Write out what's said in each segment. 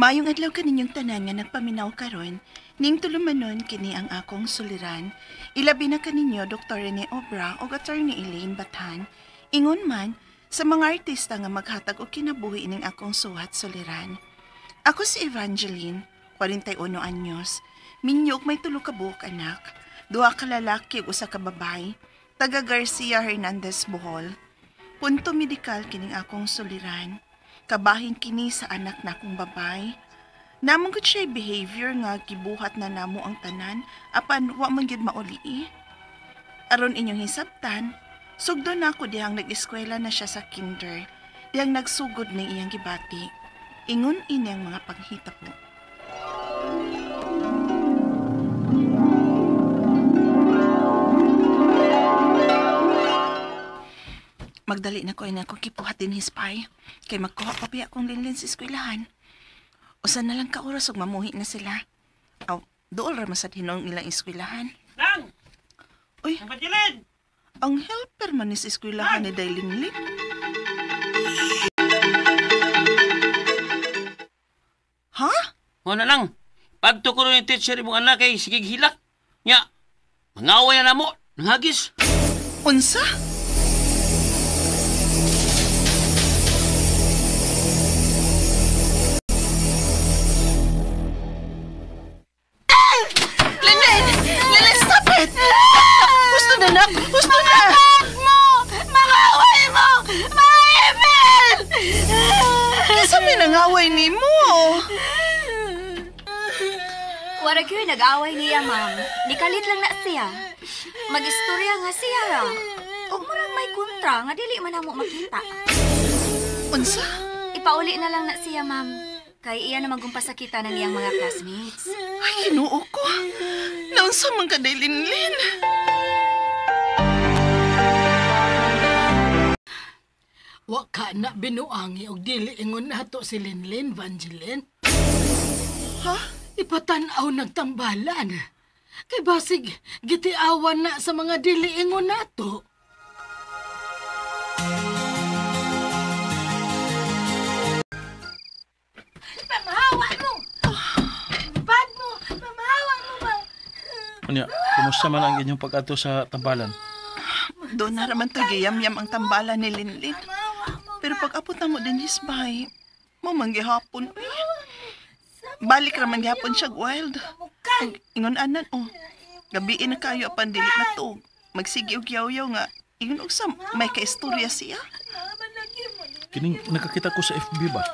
Maayong adlaw kaninyong tanan nga nagpaminaw karon, ning tulumanon kini ang akong suliran. Ilabi na kaninyo Dr. Rene Obra o Attorney Elaine Batan. Ingon man sa mga artista nga maghatag og kinabuhi ning akong suhat suliran. Ako si Evangeline, 41 anyos. Minyog may tulo ka buok anak. Duha ka lalaki ug usa ka babay. Taga Garcia Hernandez, Bohol. Punto medikal kining akong suliran. Kabahin kini sa anak na akong babay. Namang gud siya behavior nga gibuhat na namo ang tanan apan wa man gyud mauli. Aron inyong hisabtan, sugdo na ako dihang nag-eskwela na siya sa kinder, dihang nagsugod ng iyang gibati. Ingon ini ang mga panghita po. Magdali na ko na ako kipuhat din hispay, kay magkuha pa biya kong linlin sa eskwelahan. Usa na lang ka oras ug mamuhi na sila. Aw, dool ra man sa hinong ilang eskwelahan. Nang! Uy, Evangeline! ang helper man ni sa eskwelahan ni Dailinglin. Ha? O na lang, pagtukuro yung teacher mong anak kay sigig hilak. Nya, mangaway na mo, nanghagis. Unsa? Linen, stop it! Gusto na nak! Gusto na! mo! Mga away mo! Mga evil! Kisa may nangaway ni mo! Warag yun nag-away niya, ma'am. Nikalit lang na siya. Mag-istorya nga siya ra. O marang may kontra nga dili man namo makita. Unsa? Ipauli na lang na siya, ma'am. Kay iya na magumpas sa kita ng iyang mga classmates. Ay, kinuo ko. Naunsa man ka, Dailinlin? Wa ka na binuangi og dili ingon nato si Linlin, Evangeline. Ha? Ipatanaw nagtambalan. Kay basig gitiawan na sa mga dili ingon nato. Mamahawa mo! Bad mo! Mamahawa mo ba? Unya, kumusta man ang inyong pag-ato sa tambalan? Doon na raman tagayam-yam ang tambalan ni Linlin. Pero pag apot na mo din hisbay, mamanggihapon. Balik raman gihapon siya wild. Ug ingon anan, gabiin na kayo apan dili na tuog. Magsigi og yaw-yaw nga, ingon og sa may kaistorya siya. Kining nakakita ko sa FB ba?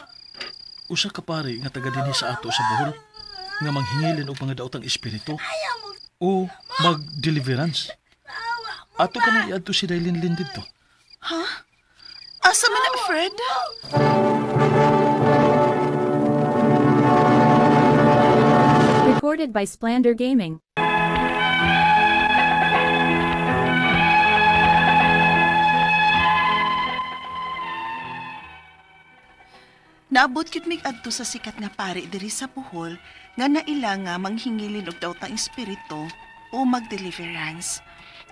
Usa ka pare nga taga dinhi sa ato sa Bohol nga manghingilin og mga daotang espiritu o mag-deliverance. Ato ka nang iadto si Dailinlin dito. Ha? Asa man na, Fred? Recorded by Splander Gaming. Naabot gyud mig adto sa sikat nga pare diri sa Bohol nga naila nga manghingilin og daotang espiritu o mag-deliverance.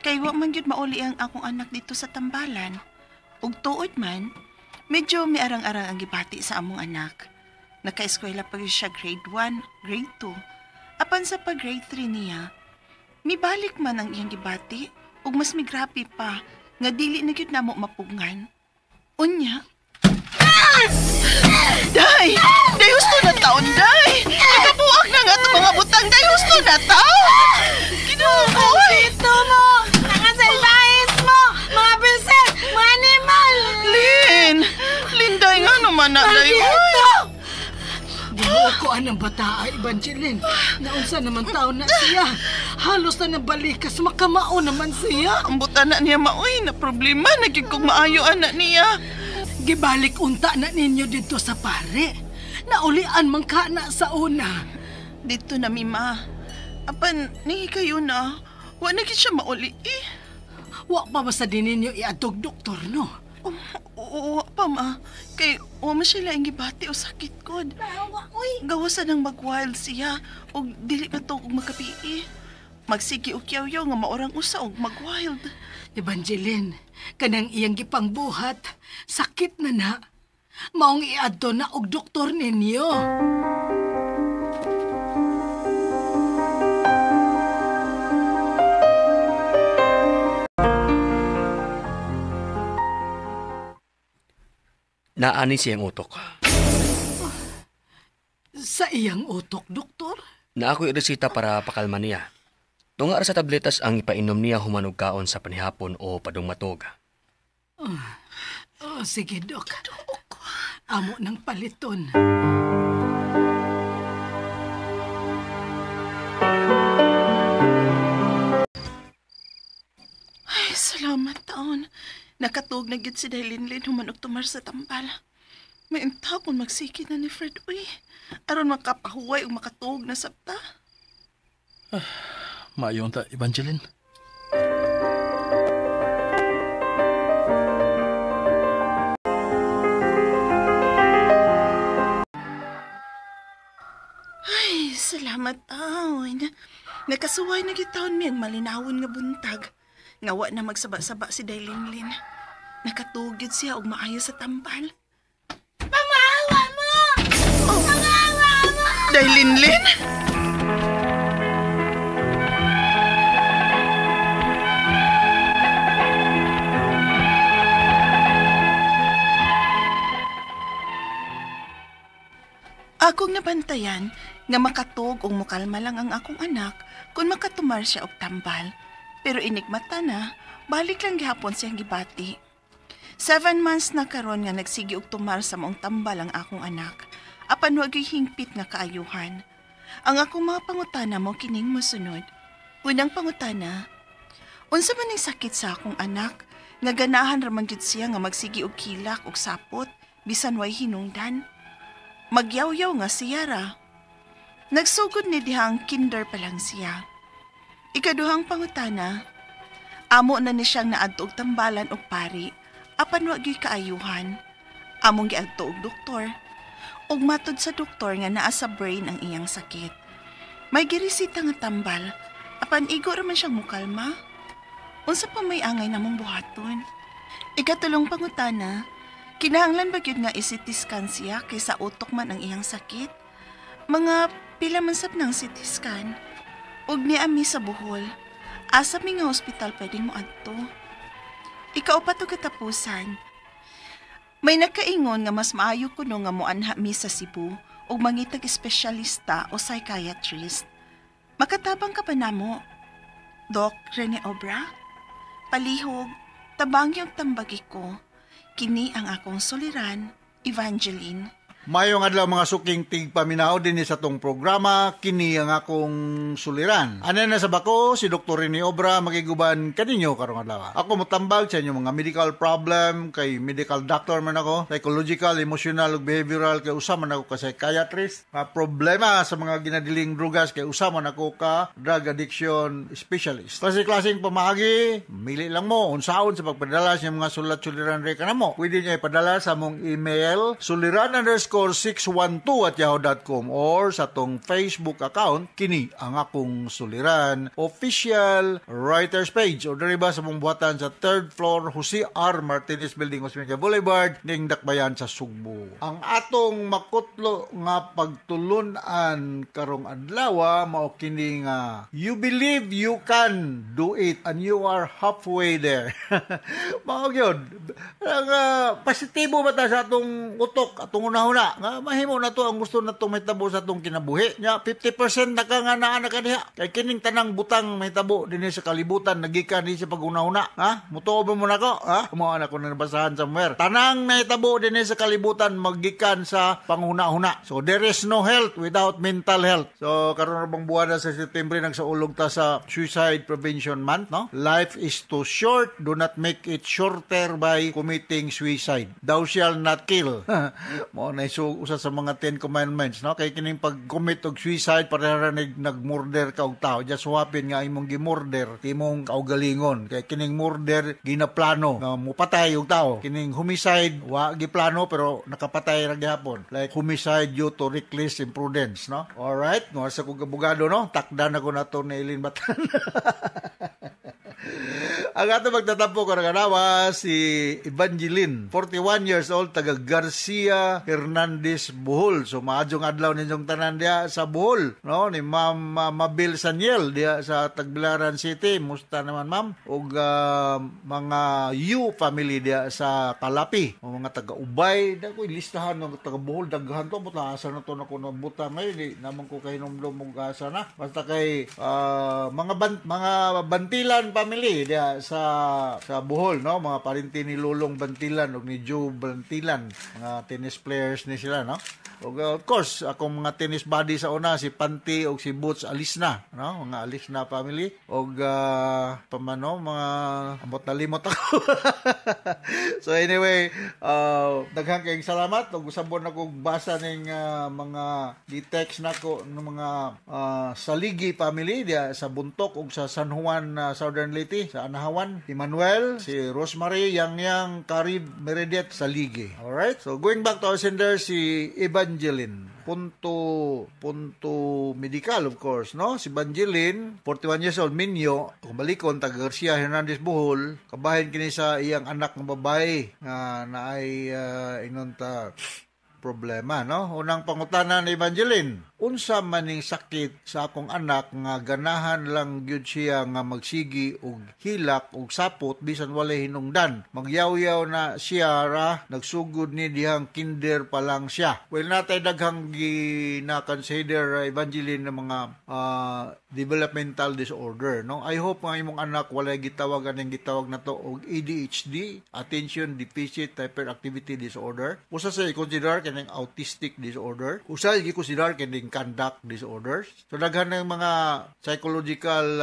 Kay wa man gyud mauli ang akong anak dito sa tambalan. Ug tuod man, medyo may arang-arang ang gibati sa among anak. Naka-eskwela pa gyud siya grade 1, grade 2. Apan sa pag grade 3 niya, mibalik man ang iyang gibati ug mas migrabe pa nga dili na gyud namo mapugngan. Unya, Day! Day, gusto na taon, Day! Nagabuak na nga itong mga butang, Day! Gusto na taon! Kinukoy! Ito mo! Mga salbahis mo! Mga bisit! Mga animal! Lin! Lin, Day nga naman na, Day! Ginuo ko ang bata ay Evangeline. Naunsa naman taon na siya. Halos na nabalikas, makamao naman siya. Ang buta na niya maoy, na problema, naging kong maayo anak niya. Gibalik unta na ninyo dito sa pare. Naulian man ka na sa una. Dito na, Mima. Apan, nihi kayo na. Wa na siya mauli, eh. Wa pa ba sa din ninyo iadtog doktor, no? Oo, pa, ma. Kay, wa man siya lang gibati o sakit kod. Gawasan ang mag-wild siya o dili pa to og magkapi. Magsigi og yaw-yaw nga maorang usa og mag-wild. Evangeline, kanang iyang gipangbuhat, sakit na na. Maong iadto na og doktor ninyo. Naani siyang utok. Sa iyang utok, doktor? Na ako'y resita para pakalma niya. Tunga ra sa tabletas ang ipainom niya humanog kaon sa panihapon o padung matog. Oh, sige, Dok. Amo ng paliton. Ay, salamat taon. Nakatug na gid si Dailinlin humanok tumar sa tambal. Mainta kung magsikid na ni Fred, uy. Aron makapahuway o makatug na sabta. Maayon ta, Evangeline. Ay, salamat taon. Nakasuway na gitawon mi ang malinawon nga buntag. Ngawa na magsaba-saba si Dailinlin. Nakatugid siya og maayo sa tambal. Pamahawa mo! Oh. Pamahawa mo! Dailinlin? Akong nabantayan nga makatug og mukalma lang ang akong anak kung makatumar siya og tambal. Pero inigmata na, balik lang gihapon siyang gibati. 7 months na karon nga nagsigi og tumar sa maong tambal ang akong anak. Apan wag hingpit nga kaayuhan. Ang akong mga pangutana mo kining mosunod. Unang pangutana, unsa man ning sakit sa akong anak nga ganahan ra man gyud siya nga magsigi og kilak og sapot bisan way hinungdan? Magyaw-yaw nga siya ra. Nagsugod ni dihang kinder pa lang siya. Ikaduhang pangutana, amo na ni siyang naadto og tambalan og pari, apan wa gyud kaayuhan. Among giadto og doktor. Ug matud sa doktor nga naa sa brain ang iyang sakit. May girisita nga tambal, apan igo ra man siyang mukalma. Unsa pa may angay namong buhaton? Ikatulong pangutana, kinahanglan ba gyud nga i-CT scan siya kaysa utok man ang iyang sakit? Mga pila man sab ng CT scan. Ug niami sa Bohol. Asa mi nga ospital pwedeng mo adto? Ikaupat og katapusan. May nagkaingon nga mas maayo kuno nga moanha mi sa Cebu ug mangitag espesyalista o psychiatrist. Makatabang ka pa namo, Doc Rene Obra? Palihog, tabang yung tambagi ko. Kini ang akong soliran, Evangeline. Mayong adlaw mga suking tigpaminaw din sa tong programa, kini ang akong suliran. Ano na sa bako, si Dr. Rene Obra magiguban kaninyo karong adlaw. Ako motambag sa inyo mga medical problem, kay medical doctor man ako, psychological, emotional, ug behavioral, kay usa man ako ka psychiatrist. Problema sa mga ginadiling drugas, kay usa man ako ka drug addiction specialist. Klase-klaseng pamagi, mili lang mo, unsaon sa pagpadala sa mga sulat-suliran re kanamo. Pwede niya ipadala sa mong email, suliran_612@yahoo.com or sa tong Facebook account, kini ang akong suliran official writers page o diriba sa mong buhatan sa 3rd floor Jose R. Martinez Building, Osmeña Boulevard, ning Dakbayan sa Sugbo. Ang atong makutlo nga pagtulunan karong adlaw mao kini nga you believe you can do it and you are halfway there. Mao gyud. Ang positibo ba ta sa atong utok atong una-una nga mahimo na to ang gusto na to mahitabo sa tong kinabuhi nya 50% na ka nga naa na kaniya kay kining tanang butang mahitabo dinhi sa kalibutan nagikan dinhi sa pag-una-una ha mutuo ba mo nako ha mao na ko na nabasahan somewhere tanang nahitabo dinhi sa kalibutan magikan sa panguna-una so there is no health without mental health so karon ra bang buwan na sa September nagsaulog ta sa Suicide Prevention Month no life is too short, do not make it shorter by committing suicide, thou shall not kill. Mao na so usa sa mga 10 commandments no kay kining pag-commit og suicide para nag-murder ka og tao just hapin nga imong gi-murder imong kaugalingon kay kining murder ginaplano nga mopatay og tao kining homicide wa giplano pero nakapatay ra gyapon like homicide due to reckless imprudence no alright no sa kog abogado no takdan ako nato ni Eileen Batan. Ang ato magtatampo ko kanawa si Evangeline, 41 years old, taga Garcia Hernandez, Bohol. So maadjong adlaw ninyong tanan diya sa Bohol, no? Ni Ma'am Mabil Saniel diya sa Tagbilaran City. Musta naman, ma'am? Ug mga Yu family diya sa Kalapi. O mga taga Ubay, dako listahan ng taga Bohol, daghan to buta asa na to na kuno buta may di naman ko kay nomdom og asa na. Basta kay mga Bantilan family diya sa Bohol, no? Mga parinti ni Lulong Bantilan ug ni Joe Bantilan, mga tennis players ni sila, no? Ug of course, akong mga tennis buddy sa una si Panty ug si Boots Alisna, no? Mga Alisna family ug pamano mga ambot na limot ako. So anyway, daghang kayong salamat ug usabon ako basa ning mga di-text nako ng mga Saligi family diya sa Buntok ug sa San Juan, Southern Leyte, sa Anahawan, si Manuel, si Rosemary, Yang Karib, Meridiat, Saligi. Alright? So going back to our sender, si Evangeline. Punto medical, of course, no? Si Evangeline, 41 years old, Minyo, kumalikon, taga Garcia Hernandez, Bohol, kabahin kini sa iyang anak ng babae nga naay inunta problema, no? Unang pangutana ni Evangeline, unsa maning sakit sa akong anak nga ganahan lang gyud siya nga magsigi og hilak og sapot bisan walay hinungdan. Magyaw-yaw na siya ra, nagsugod ni dihang kinder pa lang siya. Well, natay daghang gina-consider Evangeline ng mga developmental disorder, no? I hope nga imong anak walay gitawag na to og ADHD, attention deficit hyperactivity disorder. Usa sa i-consider kaning autistic disorder. Usa i-consider kaning conduct disorders. So daghan ng mga psychological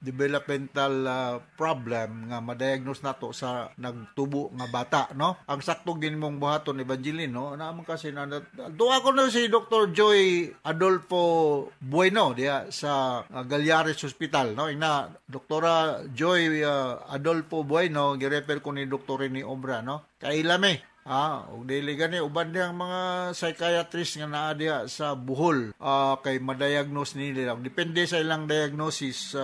developmental problem nga ma-diagnose nato sa nagtubo nga bata, no? Ang sakto gin mong buhaton Evangeline, no? Naman kasi na duwa ko na si Dr. Joy Adolfo Bueno diya sa Galyares Hospital, no? Ina Doktora Joy Adolfo Bueno girefer ko ni Dr. ni Obra, no? Kailame. Og dili gani uban diyang mga psychiatrist nga naa diha sa Bohol kay ma-diagnose nila. Depende sa ilang diagnosis.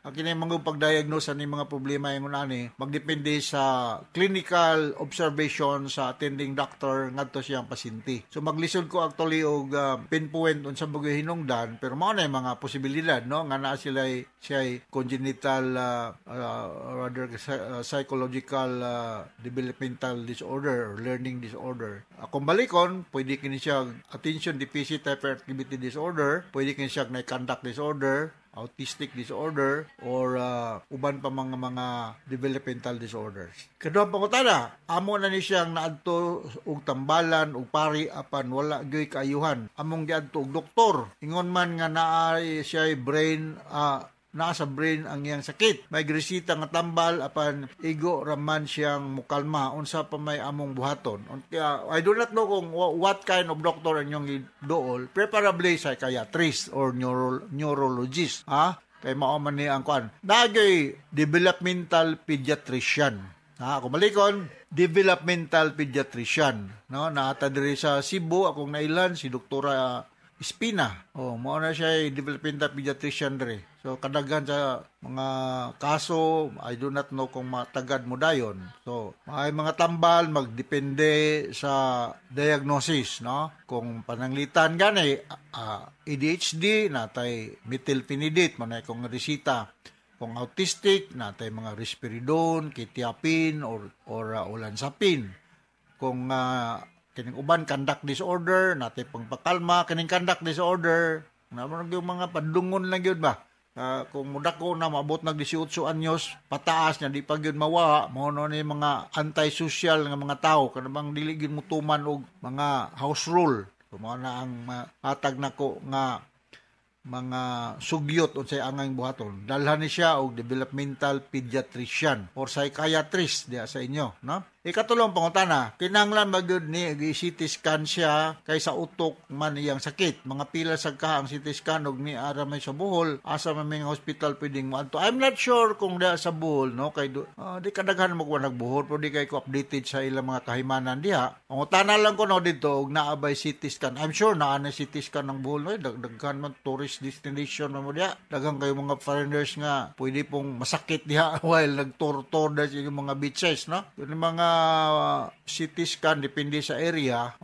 Kini mga pag-diagnose ani mga problema ingon ani magdepende sa clinical observation sa attending doctor ngadto siyang pasyente. So maglisod ko actually og pinpoint unsa bagay hinungdan, pero mao na mga posibilidad, no, nga naa sila siya congenital rather psychological developmental disorder or learning disorder. Kung balikon, pwede kini siya attention deficit hyperactivity disorder, pwede kini siya na conduct disorder, autistic disorder, or uban pa mga developmental disorders. Kaduhang pangutana, amo na ni siyang naadto og tambalan og pari apan wala gyoy kaayuhan. Among giadto og doktor, ingon man nga naa siya brain nasa brain ang iyang sakit. May gresita nga tambal apan igo raman siyang mukalma. Unsa pa may among buhaton. I do not know kung what kind of doctor ang iyong dool. Preferably psychiatrist or neurologist. Kay mao man ni ang kuan. Nagay developmental pediatrician. Kung malikon, developmental pediatrician. No, naata diri sa Cebu akong nailan si Doktora Espina. Mao na siya developmental pediatrician diri. So kadaghan sa mga kaso, I do not know kung matagad mo dayon. So may mga tambal magdepende sa diagnosis, no? Kung pananglitan gani ADHD natay methylphenidate manay kung resita. Kung autistic natay mga risperidone, quetiapine or olanzapine. Kung kining uban conduct disorder natay pangpakalma, kining conduct disorder naman yung mga padungon lang yun ba. Kung mudako na maabot nag 18 anyos pataas na di pa gyud mawa mao ni mga antisocial nga mga tao kanang dili gyud mutuman og mga house rule. So mao na ang hatag nako nga mga sugyot unsay angay buhaton. Dalhan ni siya og developmental pediatrician or psychiatrist diya sa inyo, no? Ikatulong pangutana, kinahanglan magyud ni CT scan siya kaysa utok man iyang sakit. Mga pila sa kahang CT scan og ni ara may sa Bohol, asa man may hospital pwedeng moadto. I'm not sure kung da sa Bohol, no, kay di kadaghan mo ko nagbuhol pero di kay ko updated sa ilang mga kahimanan diha. Pangutana lang ko no dito og naabay CT scan. I'm sure naa na CT scan ng Bohol, no, daghan man tourist destination mo diha. Daghang kayo mga foreigners nga pwede pong masakit diha while nagtour-tour da sa mga beaches, no. Yung mga CT scan depende sa area,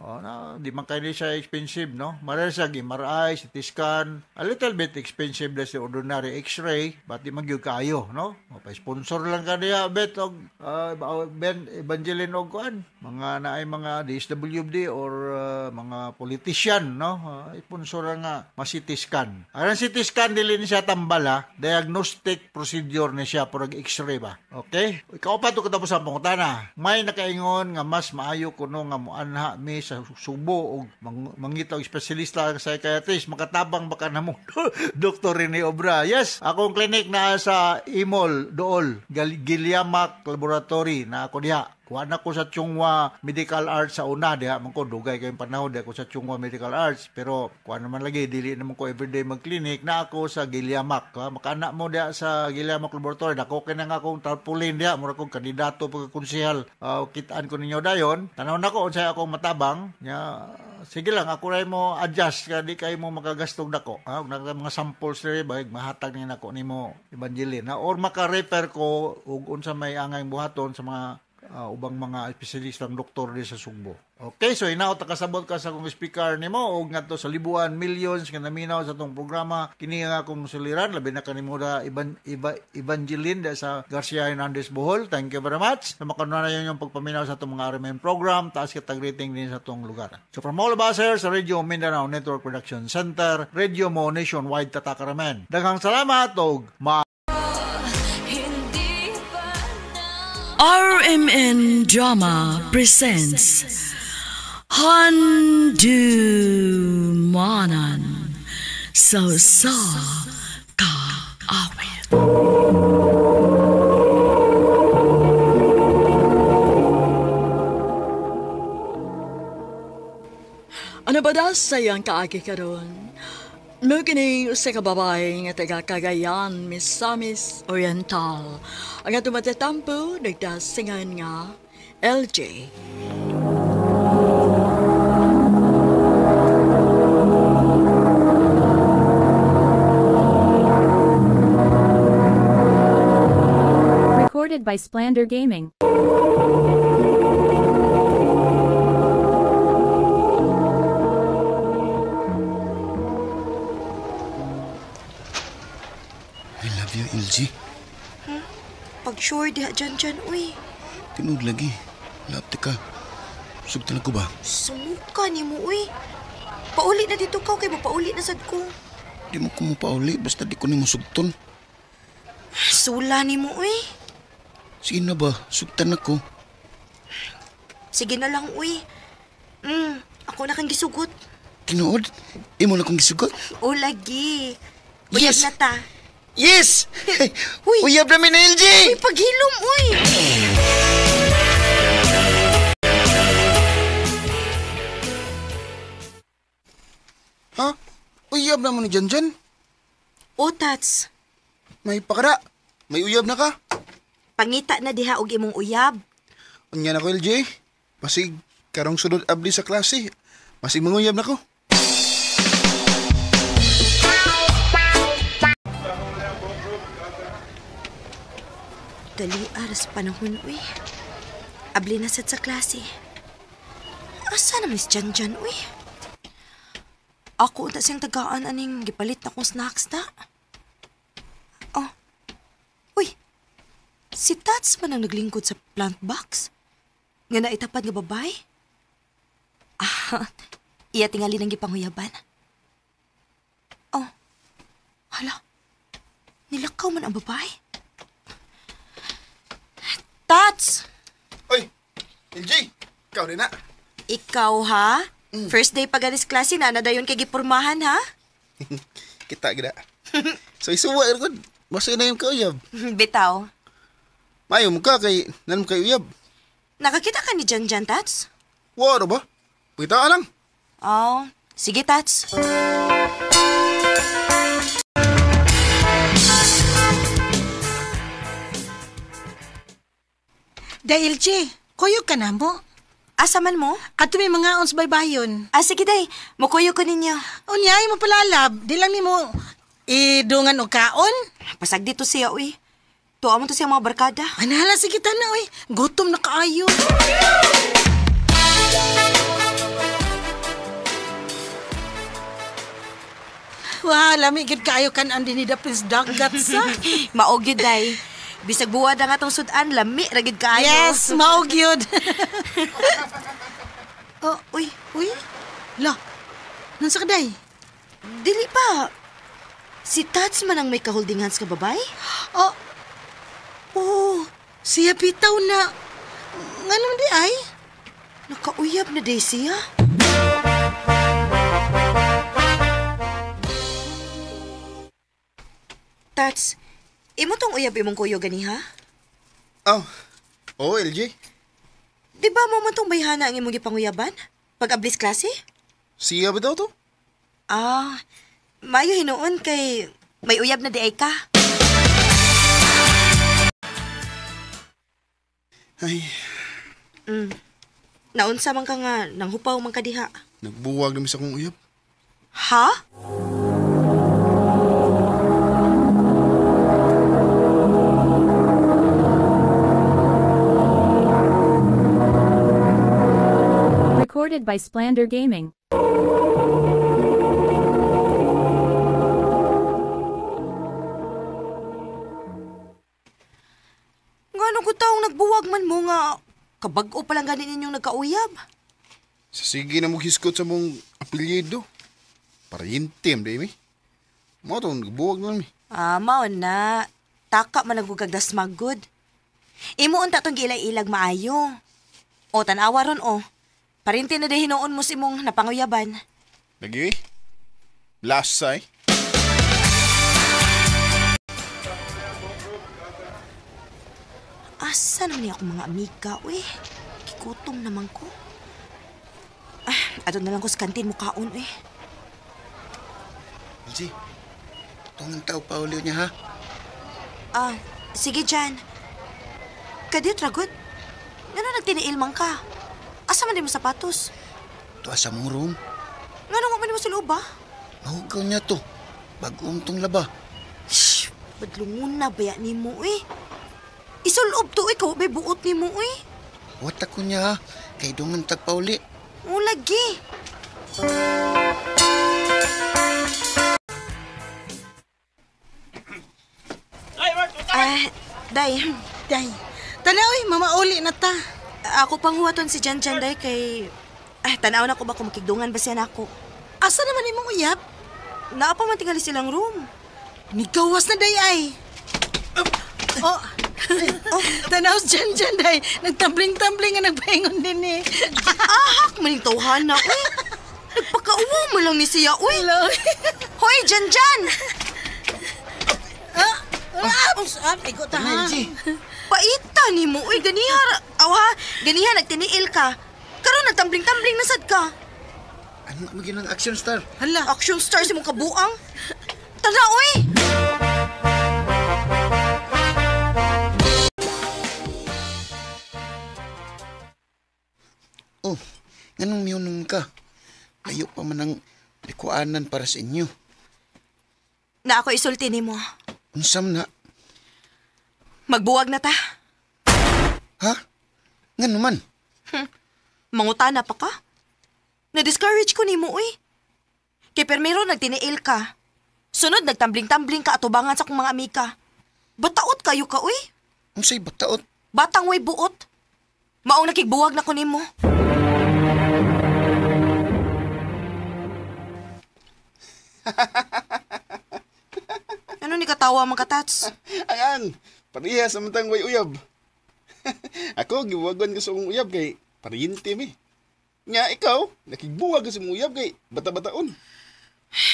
di man kayo siya expensive, no. Marasag MRI, CT scan, a little bit expensive da sa ordinary X-ray, but di magyud kayo, no. Pa-sponsor lang ka diha bet og Ben Evangeline og kuan, mga naay mga DSWD or mga politician, no. Sponsor nga ma-CT scan. Ang CT scan dili ni siya tambala, diagnostic procedure ni siya purag X-ray ba. Okay? Ikaw pa to katapos ang pangutana. May nakaingon nga mas maayo kuno nga moanha mi sa Subo og mangita og espesyalista sa psychiatrist makatabang baka namo Dr. Rene Obra. Yes, akong clinic na sa Imol Dool, Giliamac Laboratory na ako diha. Kuha na ko sa Chungwa Medical Arts sa una, diha man ko dugay kayong panahon diha ko sa Chungwa Medical Arts, pero kuha naman lagi dili naman ko everyday mag-clinic na ako sa Giliamac. Makaanak mo diha sa Giliamac Laboratory, dako kay nga akong tarpaulin diha, mura kong kandidato pagka konsehal. Kitaan ko ninyo dayon, tanaw na ko unsay akong matabang nya. Sige lang, ako rin mo adjust ka, di kayo mo makagastog dako. Mga samples rin, bahig mahatag ni nako ni mo Evangeline. Or maka-refer ko ug unsa may angay buhaton sa mga ubang mga espesyalistang doktor di sa Sugbo. Okay, so inaot kasabot ka sa akong speaker nimo og ngadto sa libuan, millions nga naminaw sa tong programa. Kini nga akong suliran, labi na kanimo da Evangeline da sa Garcia Hernandez Bohol. Thank you very much. Na makanunayan yung pagpaminaw sa tong mga RMN program, taas kitag rating din sa tong lugar. So from all of us here sa Radio Mindanao Network Production Center, Radio Mo Nationwide Tatakaramen. Daghang salamat og RMN Drama presents Handumanan So Ka Awit. Ano ba das sayang kaagi karon? Mo kini usa ka babae nga taga Cagayan, Misamis Oriental. Ang atong matatampo nagdasingan nga LJ. Recorded by Splander Gaming. LG? Pag-sure diha dyan, uy. Tinud lagi. Lapte ka. Sugtan ako ba? Sumuka ni mo, uy. Pauli na dito ka, kay pauli na sad ko. Di mo ko mo pauli, basta di ko ni mo sugton. Sula ni mo, uy. Sige na ba? Sugtan ako. Sige na lang, uy. Ako na kang gisugot. Tinuod? Imo na kong gisugot? O, lagi. Uyab Yes. na ta. Yes! Uy. Uyab namin na LG! Uy, paghilom, uy. Ha? Uyab naman ni Janjan? O, Tats. May pakara. May uyab na ka. Pangita na diha og imong uyab. Anya na ko LG. Pasig karong sunod abli sa klase. Masig manguyab na ko. Dali aras panahon, uy. Abli na sad sa klase. Asa na Miss Janjan, uy? Ako ta siyang tagaan aning gipalit na kong snacks na. Oh. Uy. Si Tats man ang naglingkod sa plant box? Nga naitapad nga babay? Iya tingali ng gipanghuyaban. Oh. Hala. Nilakaw man ang babay? Tats! Oy! LG! Ikaw rin na. Ikaw, ha? First day paganis klase na dayon kay gipurmahan, ha? Kita gina. So isuwa ko. Basta na yung kauyab. Bitaw. Mayo mo ka kay nan mo kay uyab. Nakakita ka ni Janjan, Tats? Wala ba? Pita lang. Oh, sige, Tats. Dahil, G, kuyog ka na mo. Asa man mo? At may mga ons baybayon. Sige, day. Mukuyo ko ninyo. Unyay mo palalab. Di lang ni mo idungan o kaon. Pasag dito siya, uy. Tuwa mo to siya mga barkada. Anala, sige ta na, uy. Gutom na kaayo. Wow, lamig kayo kan ang dinidapis dagat sa. Maogyod, day. Bisag buwad ang atong sudan, lami, ragid kaayo. Yes, maogyod. Oh, uy. La, nansa ka day? Dili pa. Si Tats man ang may ka-holding hands ka babay? Oh, siya bitaw na. Nga naman di ay? Nakauyab na day siya. Tats, imo tong uyab imong kuyo gani ha? Oh, LJ. Di ba mo man tong bayhana ang imong gipanguyaban? Pag-ablis klase? Siya ba daw to? Mayo hinuon kay may uyab na di ay ka. Ay, Naunsa man ka nga, nanghupaw man ka diha. nagbuwag naman sa kong uyab. Ha? Recorded by Splander Gaming. Ngano ko taong nagbuwag man mo nga kabag-o pa lang ganin ninyong nagkauyab. Sa sige na mo hiskot sa mong apelyido. Para yintim, di mi. Mo itong nagbuwag naman mi. Mao na. Taka man nagugagdas magod. Imo unta tong gilay-ilag maayo. O tanawa ron o. Parinti na di hinuon mo si mong napanguyaban. Lagi, lasay. Asa naman niya akong mga amiga, uy. Kikutom naman ko. Ato na lang ko sa kantin mo kaon, uy. LJ, itong tao pa ulit niya ha. Sige, Jan. Kadiyot, Ragod. Ngano nagtiniil man ka? Asa man din mo sapatos? Ito sa mong room. Ngano mo man mo sa loob, ba? Mahugaw niya to. Bago tong laba. Shhh! Badlungon na baya ni mo, uy. Isuloob to, ikaw, may buot ni mo, uy. Wata ko niya ha. Kay dungan tagpauli. O, lagi. Day. Tanaw, mamauli na ta. Ako pang huwaton si Jan Jan, day, kay... tanaw na ko ba kung makigdungan ba siya na ako? Asa naman imong uyab? Naapa man tingali silang room. Nigawas na day ay. Tanaw dyan day. Nagtambling-tambling nga nagpahingon din eh. Ahak maning tawhana, uy. Nagpakauwa mo lang ni siya, uy. Hoy, Jan Jan! Ikaw ta ha. Paita ni mo, uy. Ganiha, nagtiniil ka. Karon nagtambling-tambling na sad ka. Ano maging ng action star? Hala, action star si mong kabuang. Tana, uy! Oh, ganun miyunong ka. Kayo pa man ang likuanan para sa inyo. Na ako isulti ni mo. Unsam na. Magbuwag na ta. Ha? Nga naman. Mangutana pa ka? Na-discourage ko ni mo, uy. Kay permero nagtiniil ka. Sunod, nagtambling-tambling ka atubangan sa kong mga amika. Bataot kayo ka, uy. Unsay bataot? Batang way buot. Maong nakigbuwag na ko ni mo. Ano ni katawa mga katats? Ayan, pariha sa matang way uyab. Ako, giwagan ko sa akong uyab kay pariyintim eh. Nga ikaw, nakigbuwag ka sa mong uyab kay bata-bataon.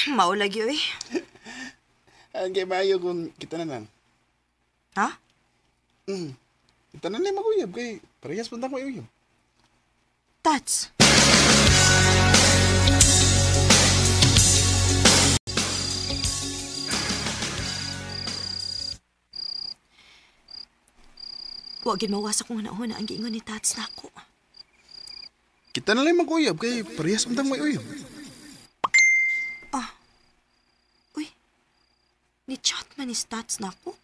Maulagi, uy. Ang kay maayo kung kita na lang. Ha? Kita na lang mag-uyab kay parehas man tang may uyab. Tats. Huwag mawas akong una-una ang giingon ni Tats na ako. Kita na lang mag-uyab kay parehas man tang may uyab. Uy, ni-chat man ni Tats na ako.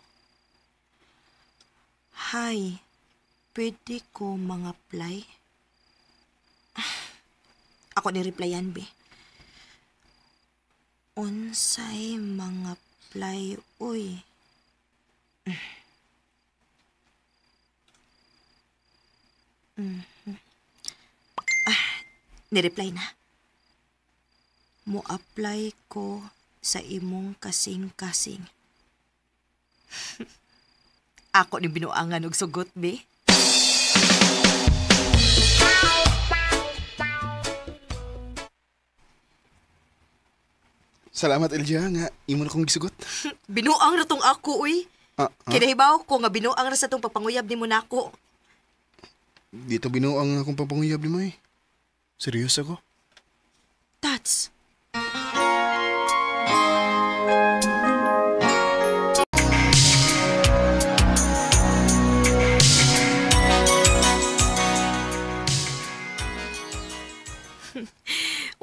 Hi, pwede ko mga apply? Ako ni-replyan, be. Unsay mga apply, uy. Ni-reply na. Mo-apply ko sa imong kasing-kasing. Ako ni binuangan og sugot, be. Salamat Elja nga imo na kong gisugot. Binuang na tong ako, uy. Kinahibaw ko nga binuang na sa tong papanguyab ni mo nako. Dito binuang akong papanguyab ni mo eh. Seryoso ako. Tats.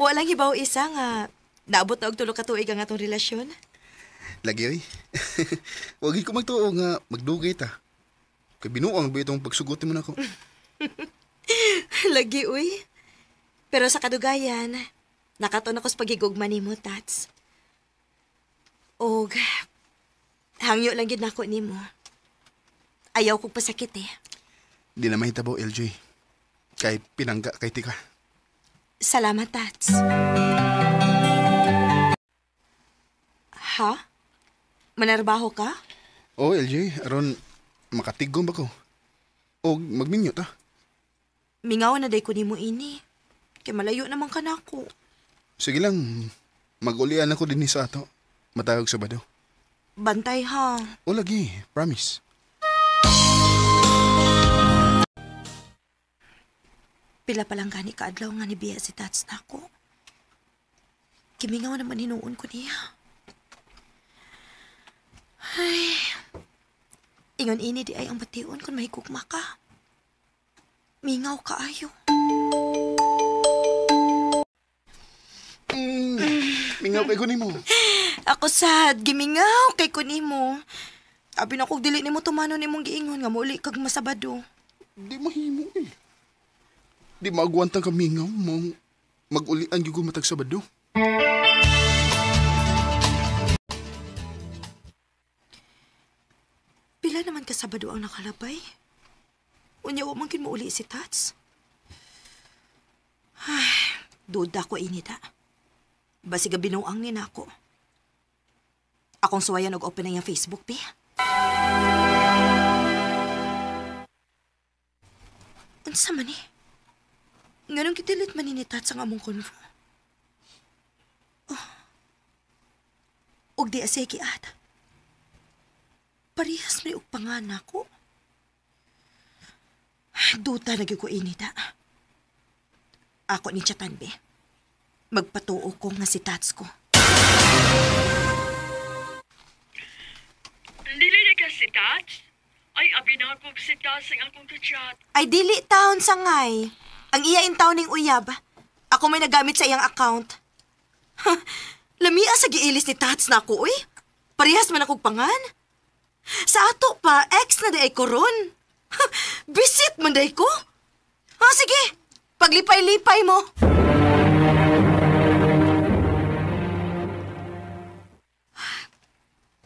Walang hibaw isa nga naabot na og tulo ka tuig ang atong relasyon. Lagi oy. Wag ko magtuo nga magdugay ta. Kay binuang ba itong pagsugot mo na ako. Lagi, uy. Pero sa kadugayan, nakaton ako sa pagigugma nimo, Tats. Og, hangyo lang yun ako nimo. Ayaw kong pasakit eh. Di na mahitabaw, LJ. Kay pinangga kay tika. Salamat, Tats. Ha? Manarbaho ka? Oo, LJ. Aron makatigom ba ko? O magminyo ta. Mingaw na day ko nimo ini. Kay malayo naman ka na ako. Sige lang. Mag-ulian ako din sa ato. Matawag Sabado. Bantay ha. O lagi. Promise. Pila pa lang gani kaadlaw nga ni Bia si Tats na ako. Kimingaw naman hinuon ko niya. Ay, ingon ini di ay ang bation kung mahigugma ka. Mingaw ka ayo. Mingaw kay kunin mo. Ako sad, gimingaw kay kunimo. Abi na kog dili nimo tumano nimong giingon nga muli kag masabado. Di mahimo eh. Di maagwantang ka mingaw mo. Mag-ulian gyud ko matag Sabado. Pila naman ka Sabado ang nakalabay? Unya wa man gid mo uli si Tats. Ay, duda ko inita. Basig binuang ni nako. Akong suwayan og open na yung Facebook, pe. Unsa man eh? Nganong kitilit man ni Tats ang among konvo? Oh. Og di asay kiat. Parehas may og panganak ko. Duta na gyud ko inita. Ako ni chatan, be. Magpatuo ko nga si Tats ko. Dili na ka si Tats? Ay, abinakog si Tats ang akong kachat. Ay, dili taon sangay. Ang iyain taon ning uyab. Ako may nagamit sa iyang account. Lamia sa giilis ni Tats na ako, uy. Parehas man akong pangan. Sa ato pa, ex na day ko ron. Visit man day ko. Sige, paglipay-lipay mo.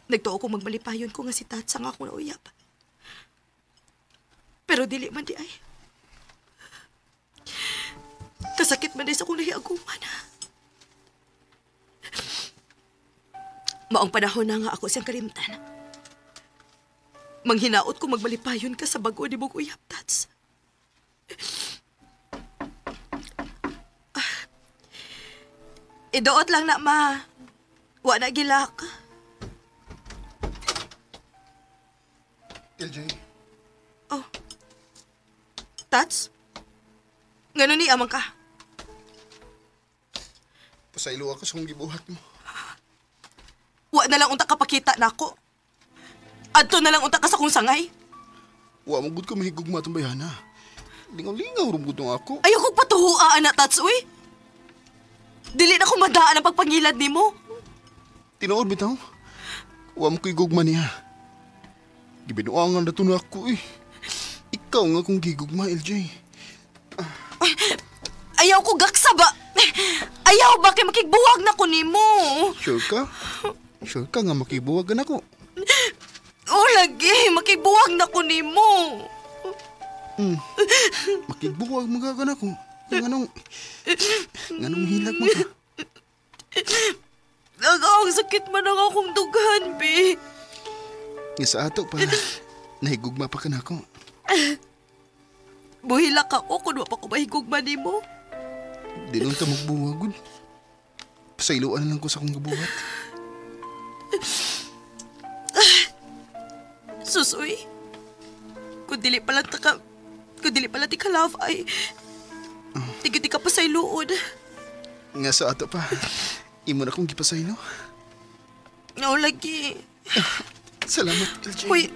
Nagtuo ko magmalipayon ko nga si Tats ang ako na uyab. Pero dili man di ay. Kasakit man din sa kong nahiaguman. Maong panahon na nga ako siyang kalimtan. Manghinaot ko magmalipayon ka sa bago ni mong uyab, Tats. Idoot lang na, ma. Wa na gilak. LJ. Oh. Tats? Ngano ni amang ka? Pasaylo ako sa kong gibuhat mo. Wa na lang unta kapakita na ako. Adto na lang unta ka sa kong sangay. Wa mo gud ko mahigugma tong bayana. Lingaw-lingaw rum gud ako. Ayaw kong patuhuaan na, Tats, uy. Dili na ko madaan ang pagpangilad ni mo. Tinuod bitaw. Wa mo ko'y gugma niya. Gibinuangan na to na ako eh. Ikaw nga kung gigugma, LJ. Ayaw ko gaksa ba? Ayaw ba kay makigbuwag na ko ni mo? Sure ka? Sure ka nga makibuwagan ako. O lagi, makigbuwag na ko ni mo. Makigbuwag magagan ako. Nganong hilag mo ka? Ang sakit man ang akong dughan, be. Nga sa ato pa, nahigugma pa ka na ako. Buhilak ako kung wa pa ko mahigugma ni mo. Di nun ta magbuwagod. Pasayloan lang ko sa akong gabuhat. Susoy. Kung dili pala ti ka love ay tigiti ka pa sa iluod. Nga sa ato pa, imo na kong gipasaylo. No, lagi. Salamat, LJ. Uy,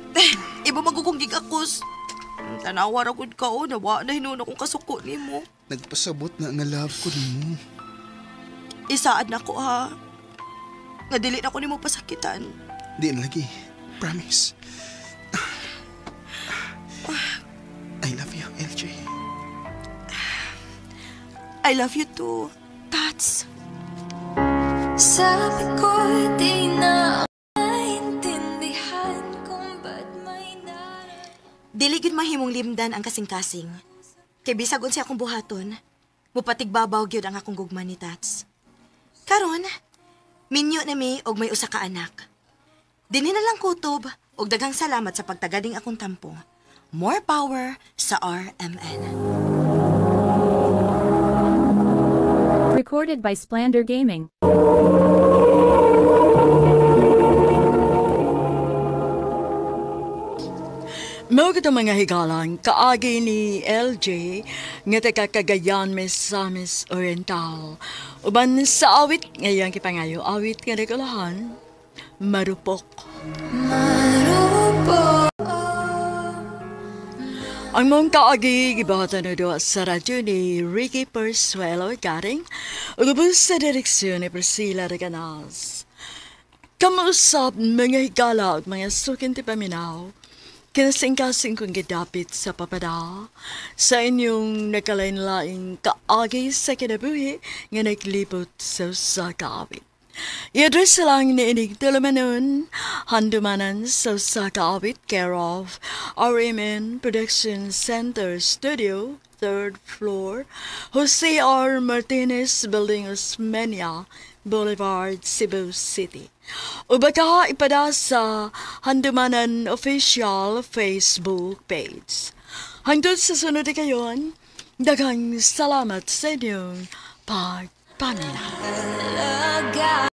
iba magugong gigakos. Tanawa ra gud ka o, nawa na hinuna kong kasuko ni mo. Nagpasabot na nga love ko nimo. Isaad na ko ha. Nga dili na ko ni mo pasakitan. Di na lagi. Promise. I love you, LJ. I love you too, Tats. Sabi ko di na maintindihan kung ba't may Dili gid mahimong limdan ang kasing-kasing. Kay bisag unsa akong buhaton, mupatigbabaw gyud ang akong gugma ni Tats. Karon, minyo na mi og may usa ka anak. Dinhi na lang kutob og daghang salamat sa pagtagading akong tampo. More power sa RMN. Recorded by Splander Gaming. Mao kita mga higalang kaagi ni LJ nga taga Cagayan, Misamis Oriental. Uban sa awit ngayang kipangayo awit nga regulahan Marupok. Ang mong kaagi gibahatan na doon sa radyo ni Ricky Persuelo garing ugubos sa direksyon ni Priscilla Reganas. Kamusap mga higala at mga sukin ti paminaw, kinasing-kasing kong gidapit sa papada sa inyong nakalain-laing kaagi sa kinabuhi nga naglibot sa kaawit. I-address lang ni inig tulumanon, handumanan sa kaawit care of RMN Production Center Studio, 3rd floor, Jose R. Martinez Building, Osmeña Boulevard, Cebu City. O baka ipada sa Handumanan Official Facebook page. Hangtod sa sunod kayon, daghang salamat sa inyong pagpaminaw.